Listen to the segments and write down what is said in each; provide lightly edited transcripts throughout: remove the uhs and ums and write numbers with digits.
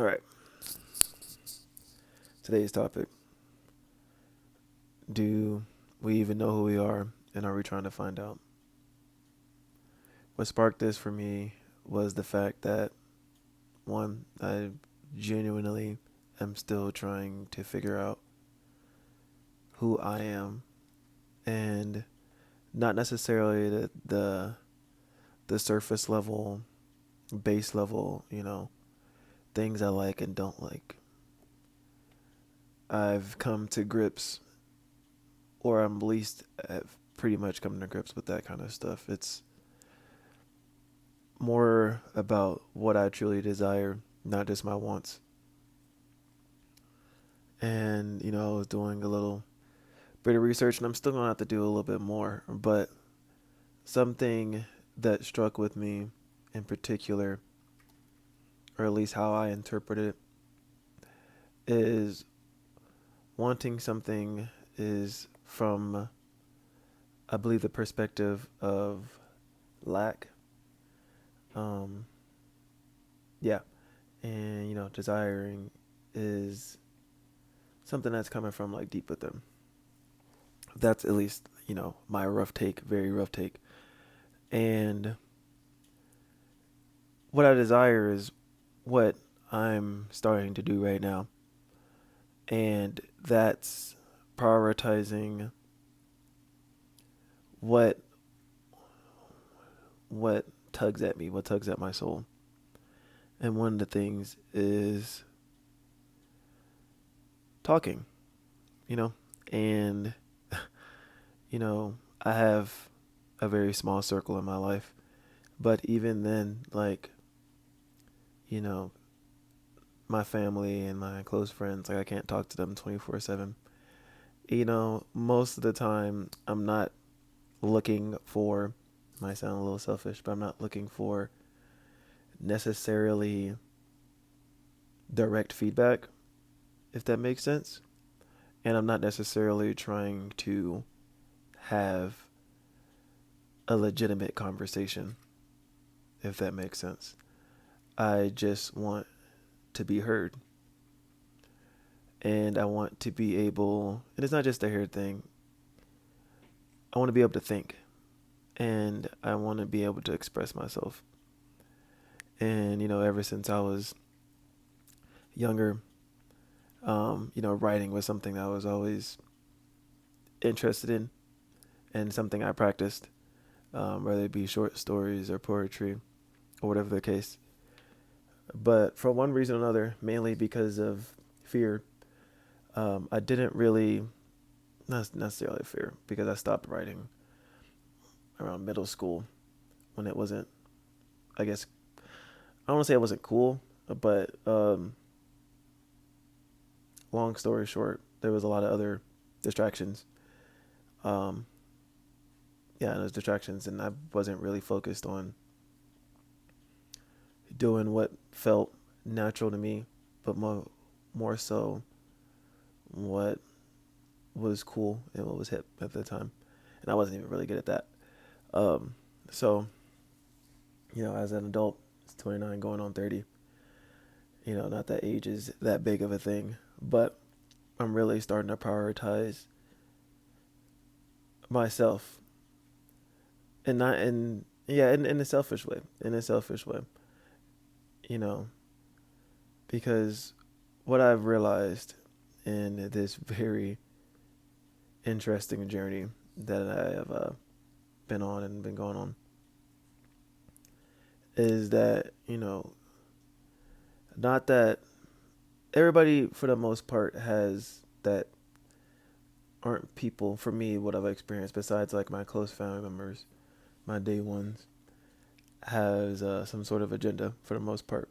All right. Today's topic. Do we even know who we are, and are we trying to find out? What sparked this for me was the fact that, one, I genuinely am still trying to figure out who I am, and not necessarily the surface level, base level, things I like and don't like. I've come to grips, or I'm at least have pretty much come to grips with that kind of stuff. It's more about what I truly desire, not just my wants. And, I was doing a little bit of research, and I'm still going to have to do a little bit more. But something that struck with me in particular, or at least how I interpret it, is wanting something is from, I believe, the perspective of lack. Um, yeah. And, desiring is something that's coming from like deep within. That's at least, my rough take, very rough take. And what I desire is what I'm starting to do right now. And that's prioritizing what what tugs at me, what tugs at my soul. And one of the things is talking, you know, and I have a very small circle in my life, but even then, like, you know, my family and my close friends, like I can't talk to them 24/7. Most of the time I'm not looking for, might sound a little selfish, but I'm not looking for necessarily direct feedback, if that makes sense. And I'm not necessarily trying to have a legitimate conversation, if that makes sense. I just want to be heard. And I want to be able, and it's not just a heard thing, I want to be able to think. And I want to be able to express myself. And, ever since I was younger, writing was something that I was always interested in and something I practiced, whether it be short stories or poetry or whatever the case. But for one reason or another, mainly because of fear, I didn't really, not necessarily fear, because I stopped writing around middle school when it wasn't, I guess, I don't want to say it wasn't cool, but long story short, there was a lot of other distractions. Um, yeah, those distractions, and I wasn't really focused on doing what felt natural to me, but more so what was cool and what was hip at the time. And I wasn't even really good at that. Um, so, as an adult, it's 29 going on 30. Not that age is that big of a thing, but I'm really starting to prioritize myself, and not in, yeah, in a selfish way, you know, because what I've realized in this very interesting journey that I have been on and been going on is that, not that everybody for the most part has that, aren't people for me what I've experienced besides like my close family members, my day ones, has some sort of agenda for the most part.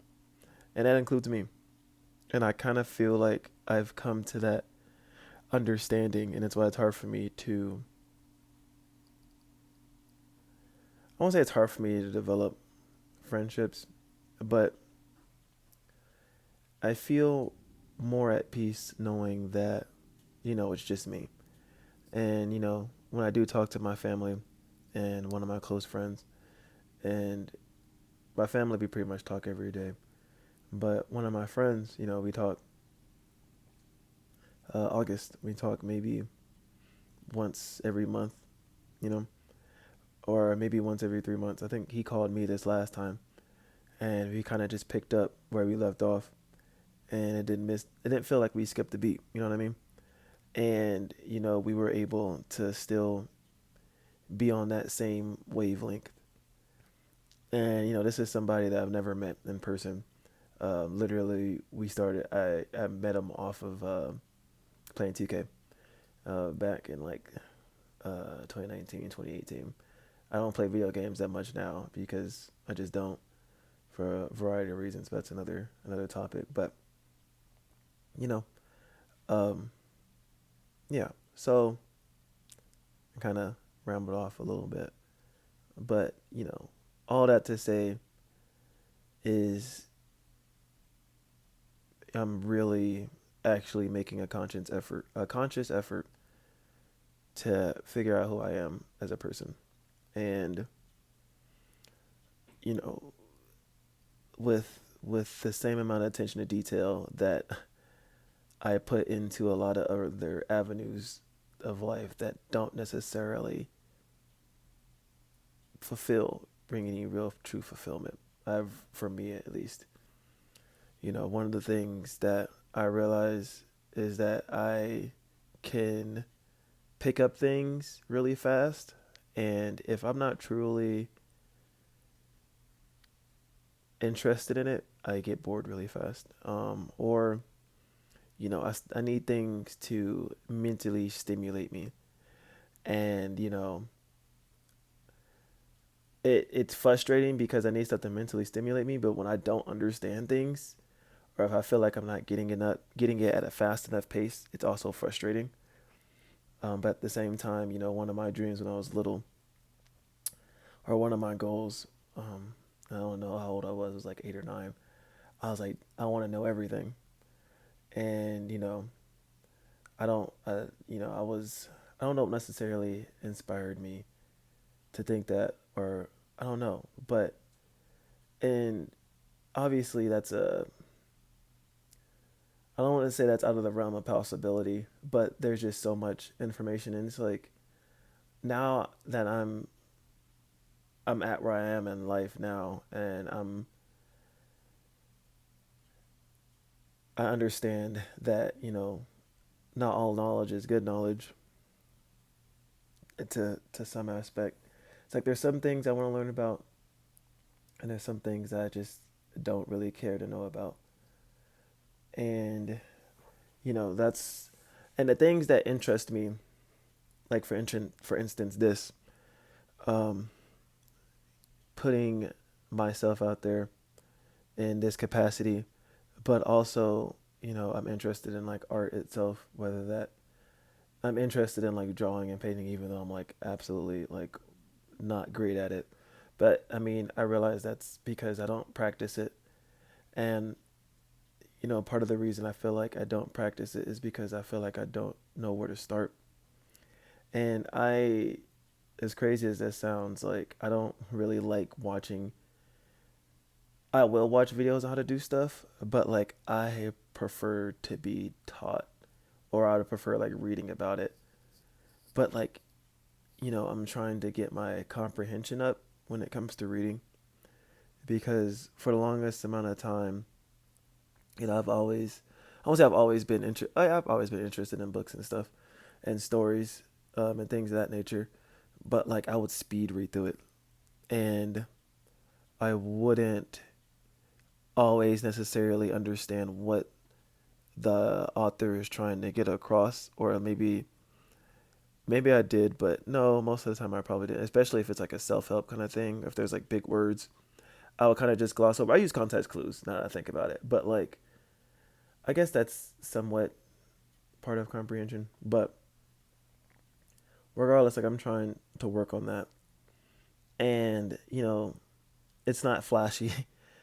And that includes me. And I kind of feel like I've come to that understanding, and it's why it's hard for me to, I won't say it's hard for me to develop friendships, but I feel more at peace knowing that, it's just me. And, when I do talk to my family and one of my close friends, and my family, we pretty much talk every day. But one of my friends, we talk, August, we talk maybe once every month, you know, or maybe once every 3 months. I think he called me this last time, and we kind of just picked up where we left off, and it didn't feel like we skipped a beat. You know what I mean? And we were able to still be on that same wavelength. And this is somebody that I've never met in person. Literally, we started. I met him off of playing 2K back in like 2019, 2018. I don't play video games that much now because I just don't, for a variety of reasons. But that's another topic. But you know, um, yeah. So I kind of rambled off a little bit, but all that to say is I'm really actually making a conscious effort to figure out who I am as a person. And you know, with the same amount of attention to detail that I put into a lot of other avenues of life that don't necessarily bring any real true fulfillment. For me at least, one of the things that I realize is that I can pick up things really fast, and if I'm not truly interested in it, I get bored really fast. Or I need things to mentally stimulate me, and it's frustrating because I need stuff to mentally stimulate me. But when I don't understand things, or if I feel like I'm not getting it at a fast enough pace, it's also frustrating. But at the same time, one of my dreams when I was little, or one of my goals, I don't know how old I was. It was like 8 or 9. I was like, I want to know everything, and I don't, I don't know what necessarily inspired me to think that, or I don't know, but and obviously I don't want to say that's out of the realm of possibility, but there's just so much information, and it's like now that I'm at where I am in life now, and I understand that not all knowledge is good knowledge to some aspect. It's like there's some things I want to learn about, and there's some things I just don't really care to know about. And that's and the things that interest me, like for instance, this um, putting myself out there in this capacity, but also I'm interested in like art itself, whether that I'm interested in like drawing and painting, even though I'm like absolutely like not great at it. But I mean, I realize that's because I don't practice it. And part of the reason I feel like I don't practice it is because I feel like I don't know where to start. And as crazy as that sounds, like I don't really like watching. I will watch videos on how to do stuff, but like I prefer to be taught, or I would prefer like reading about it. But like I'm trying to get my comprehension up when it comes to reading, because for the longest amount of time, I won't say I've always been interested in books and stuff, and stories, and things of that nature. But like I would speed read through it, and I wouldn't always necessarily understand what the author is trying to get across, or maybe I did, but no, most of the time I probably didn't. Especially if it's like a self help kind of thing. If there's like big words, I would kind of just gloss over. I use context clues now that I think about it, but like I guess that's somewhat part of comprehension. But regardless, like I'm trying to work on that, and it's not flashy.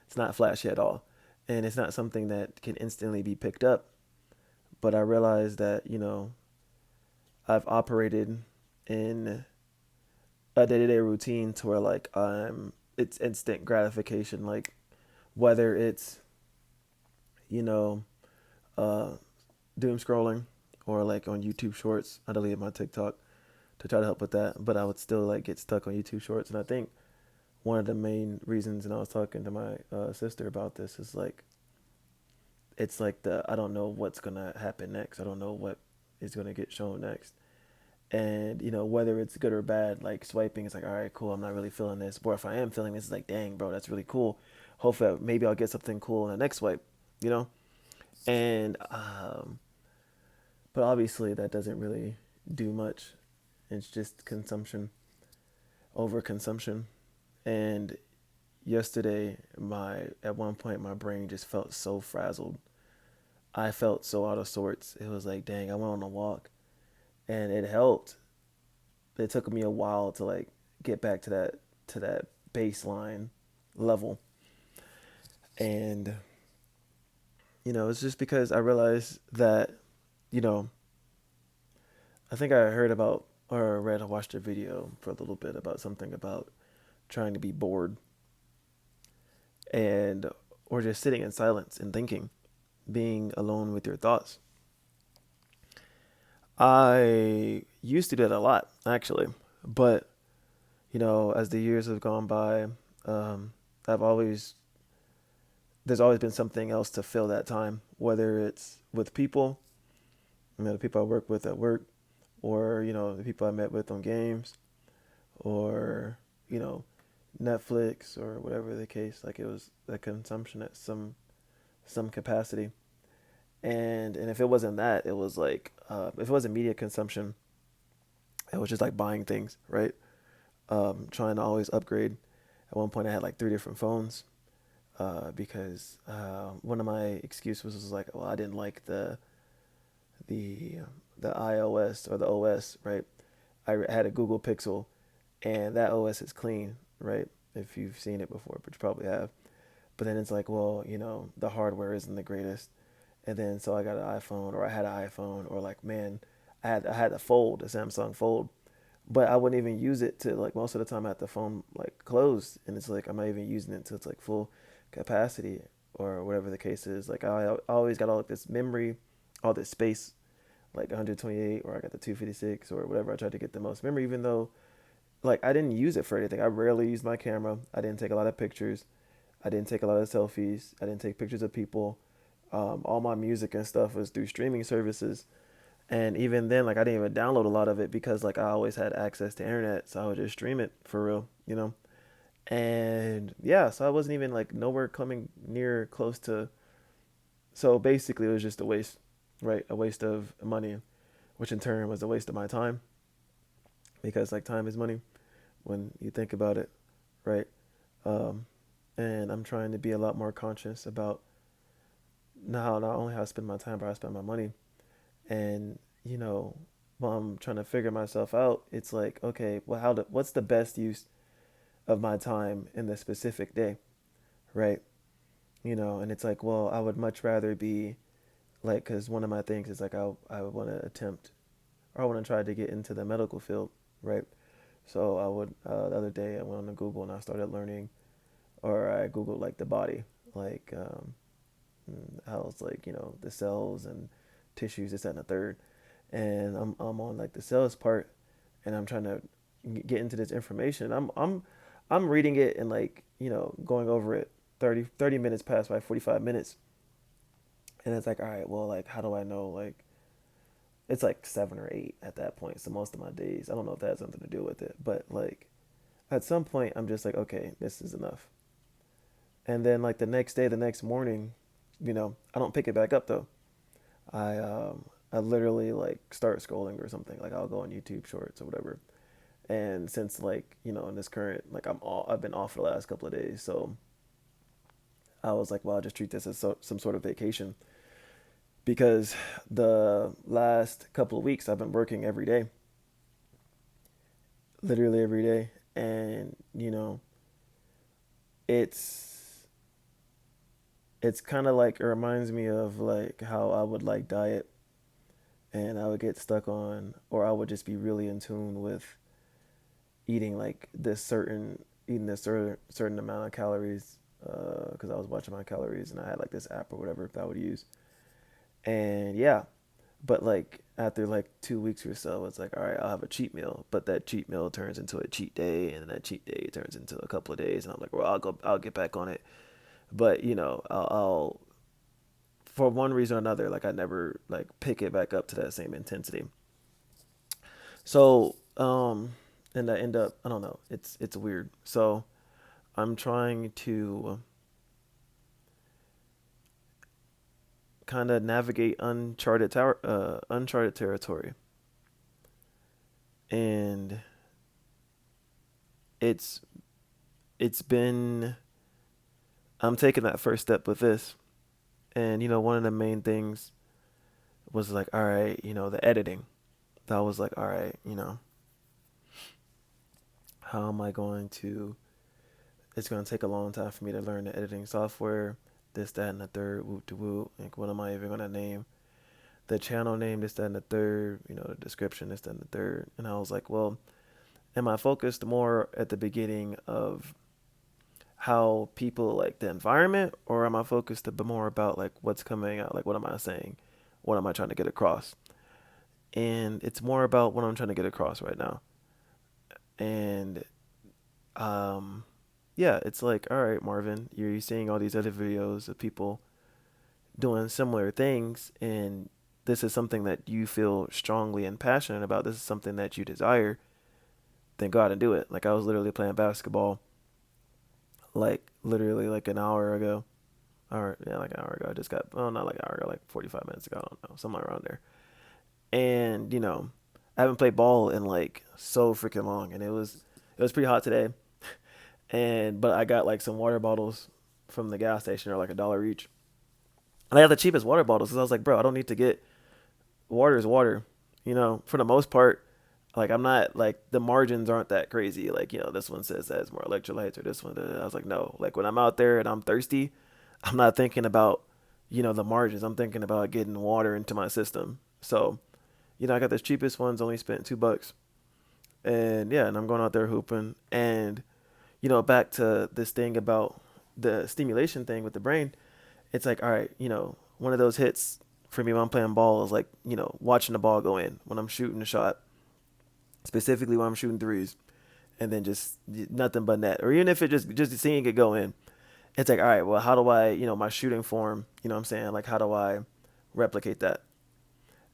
It's not flashy at all, and it's not something that can instantly be picked up. But I realize that I've operated in a day-to-day routine to where like it's instant gratification, like whether it's you know, uh, doom scrolling or like on YouTube Shorts. I deleted my TikTok to try to help with that, but I would still like get stuck on YouTube Shorts. And I think one of the main reasons, and I was talking to my sister about this, is like it's like the I don't know what's gonna happen next. I don't know what is gonna get shown next. And whether it's good or bad, like swiping is like, all right, cool, I'm not really feeling this. Or if I am feeling this, it's like, dang, bro, that's really cool. Hopefully maybe I'll get something cool in the next swipe, you know. And but obviously that doesn't really do much. It's just consumption, overconsumption. And yesterday, my at one point my brain just felt so frazzled. I felt so out of sorts. It was like, dang, I went on a walk and it helped. It took me a while to like get back to that baseline level. And it's just because I realized that, you know, I think I heard about or read or watched a video for a little bit about something about trying to be bored and or just sitting in silence and thinking, being alone with your thoughts. I used to do that a lot, actually, but as the years have gone by, um, I've always there's always been something else to fill that time, whether it's with people, the people I work with at work, or the people I met with on games, or you know, Netflix or whatever the case. Like it was the consumption at some capacity, and if it wasn't that, it was like if it wasn't media consumption, it was just like buying things, right? Trying to always upgrade. At one point, I had like three different phones because one of my excuses was like, well, I didn't like the the iOS or the OS, right? I had a Google Pixel, and that OS is clean, right? If you've seen it before, but you probably have. But then it's like, well, the hardware isn't the greatest, and then so I got an iPhone, or I had an iPhone, or like, man, I had a Fold, a Samsung Fold, but I wouldn't even use it to like most of the time I had the phone like closed, and it's like I'm not even using it to its like full capacity or whatever the case is. Like I always got all like this memory, all this space, like 128, or I got the 256 or whatever. I tried to get the most memory, even though like I didn't use it for anything. I rarely used my camera. I didn't take a lot of pictures. I didn't take a lot of selfies. I didn't take pictures of people. All my music and stuff was through streaming services. And even then, like I didn't even download a lot of it because like I always had access to internet, so I would just stream it for real. And yeah, so I wasn't even like nowhere coming near close to. So basically, it was just a waste, right? A waste of money, which in turn was a waste of my time because like time is money when you think about it, right? Um, and I'm trying to be a lot more conscious about now not only how I spend my time, but how I spend my money. And while I'm trying to figure myself out, it's like, okay, well, what's the best use of my time in this specific day, right? And it's like, well, I would much rather be like, because one of my things is like, I want to attempt, or I want to try to get into the medical field, right? So I would the other day I went on to Google and I started learning, or I Googled like the body, like how it's like the cells and tissues, this that, and the third, and I'm on like the cells part, and I'm trying to get into this information. I'm reading it and like going over it 30 minutes past by 45 minutes, and it's like, all right, well, like how do I know, like it's like 7 or 8 at that point. So most of my days, I don't know if that has something to do with it, but like at some point I'm just like, okay, this is enough. And then like the next day, the next morning, I don't pick it back up though. I literally like start scrolling or something. Like I'll go on YouTube Shorts or whatever. And since like in this current like I've been off for the last couple of days, so I was like, well, I'll just treat this as some sort of vacation because the last couple of weeks I've been working every day, literally every day, and it's it's kind of like it reminds me of like how I would like diet and I would get stuck on, or I would just be really in tune with eating this certain amount of calories because I was watching my calories and I had like this app or whatever that I would use. And yeah, but like after like 2 weeks or so, it's like, all right, I'll have a cheat meal, but that cheat meal turns into a cheat day, and then that cheat day turns into a couple of days, and I'm like, well, I'll get back on it. But I'll for one reason or another, like I never like pick it back up to that same intensity. So, and I end up, I don't know, it's weird. So I'm trying to kind of navigate uncharted territory, and it's it's been I'm taking that first step with this, and one of the main things was like, all right, the editing. That was like, all right, how am I going to? It's going to take a long time for me to learn the editing software, this, that, and the third, whoop to whoop. Like, what am I even going to name the channel name? This, that, and the third. The description, this, that, and the third. And I was like, well, am I focused more at the beginning of how people like the environment, or am I focused a bit more about like what's coming out? Like, what am I saying? What am I trying to get across? And it's more about what I'm trying to get across right now. And um, yeah, it's like, all right, Marvin, you're seeing all these other videos of people doing similar things, and this is something that you feel strongly and passionate about. This is something that you desire. Then go out and do it. Like I was literally playing basketball, like literally like an hour ago, or yeah, like an hour ago. I just got, well, not like an hour ago, like 45 minutes ago. I don't know, somewhere around there. And I haven't played ball in like so freaking long, and it was pretty hot today. And but I got like some water bottles from the gas station, or like $1 each. And I got the cheapest water bottles because I was like, bro, I don't need to get water is water. For the most part, like I'm not like the margins aren't that crazy. Like this one says that it's more electrolytes, or this one. I was like, no. Like when I'm out there and I'm thirsty, I'm not thinking about the margins. I'm thinking about getting water into my system. So I got the cheapest ones. Only spent $2, and yeah, and I'm going out there hooping. And back to this thing about the stimulation thing with the brain. It's like, all right, one of those hits for me when I'm playing ball is like, watching the ball go in when I'm shooting a shot, specifically when I'm shooting threes, and then just nothing but net, or even if it just seeing it go in. It's like, all right, well, how do I, my shooting form, what I'm saying, like, how do I replicate that?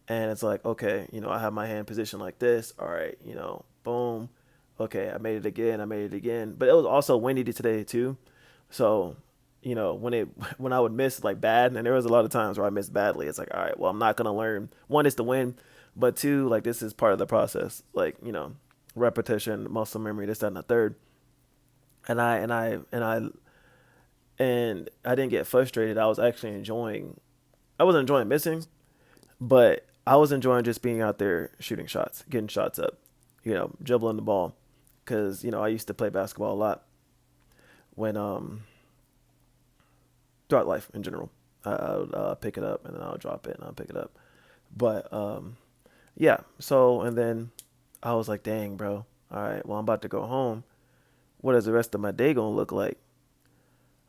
And it's like, okay, I have my hand positioned like this. All right, boom. Okay, I made it again. I made it again. But it was also windy today too. So, when I would miss like bad, and there was a lot of times where I missed badly. It's like, all right, well, I'm not gonna learn. One is to win, but two, like this is part of the process. Like, repetition, muscle memory, this, that, and the third. And I didn't get frustrated. I was actually enjoying. I wasn't enjoying missing, but I was enjoying just being out there shooting shots, getting shots up, dribbling the ball, because I used to play basketball a lot when throughout life in general. I would pick it up and then I'll drop it and I'll pick it up. But yeah. So and then I was like, dang, bro. All right. Well, I'm about to go home. What is the rest of my day gonna look like?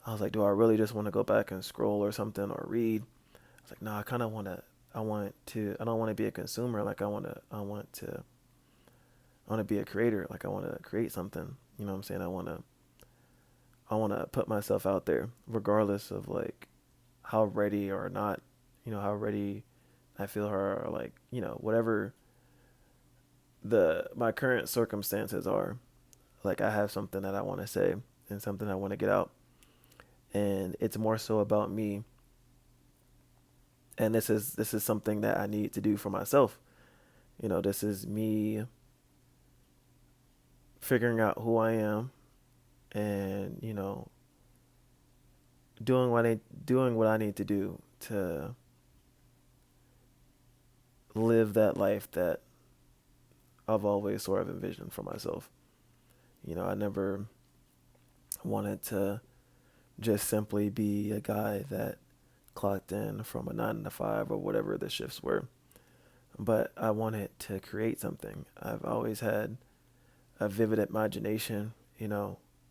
I was like, do I really just want to go back and scroll or something or read? I was like, no, I kind of want to. I want to. I don't want to be a consumer. Like I want to. I want to. I want to be a creator. Like I want to create something. You know what I'm saying? I want to. I want to put myself out there, regardless of like how ready or not. How ready I feel or like whatever the my current circumstances are. Like I have something that I want to say and something I want to get out, and it's more so about me. And this is something that I need to do for myself. This is me figuring out who I am, and doing what I need to do to live that life that I've always sort of envisioned for myself. I never wanted to just simply be a guy that clocked in from a 9 to 5 or whatever the shifts were, but I wanted to create something. I've always had a vivid imagination,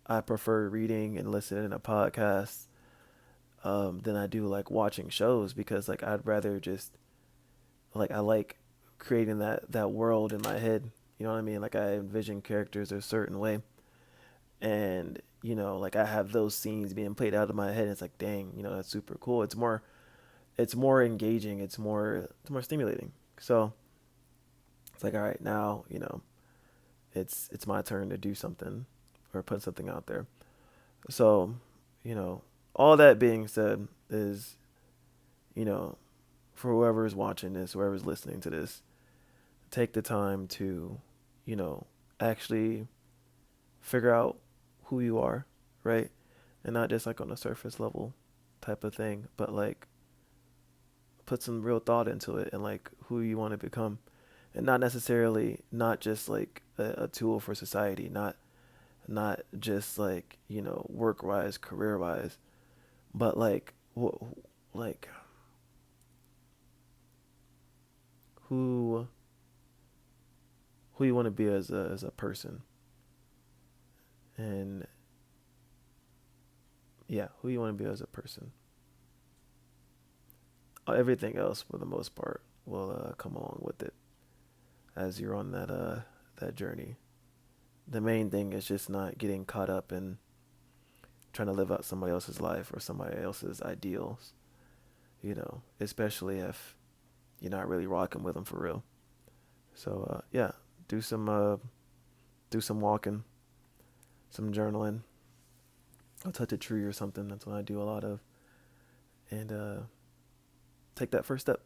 I prefer reading and listening to podcasts than I do like watching shows, because like I'd rather just like I like creating that world in my head. You know what I mean? Like I envision characters a certain way, and like I have those scenes being played out of my head. And it's like, dang, that's super cool. It's more engaging. It's more stimulating. So it's like, all right, now it's my turn to do something or put something out there. So you know, all that being said is you know for whoever's watching this, whoever's listening to this, take the time to you know actually figure out who you are, right? And not just like on a surface level type of thing, but like put some real thought into it and like who you want to become. And not necessarily not just like a tool for society, not just like, work wise, career wise, but like like who who you want to be as a person. And yeah, who you want to be as a person. Everything else for the most part will come along with it as you're on that journey. The main thing is just not getting caught up in trying to live out somebody else's life or somebody else's ideals, especially if you're not really rocking with them for real. So yeah, do some uh, do some walking, some journaling. I'll touch a tree or something. That's what I do a lot of, and take that first step.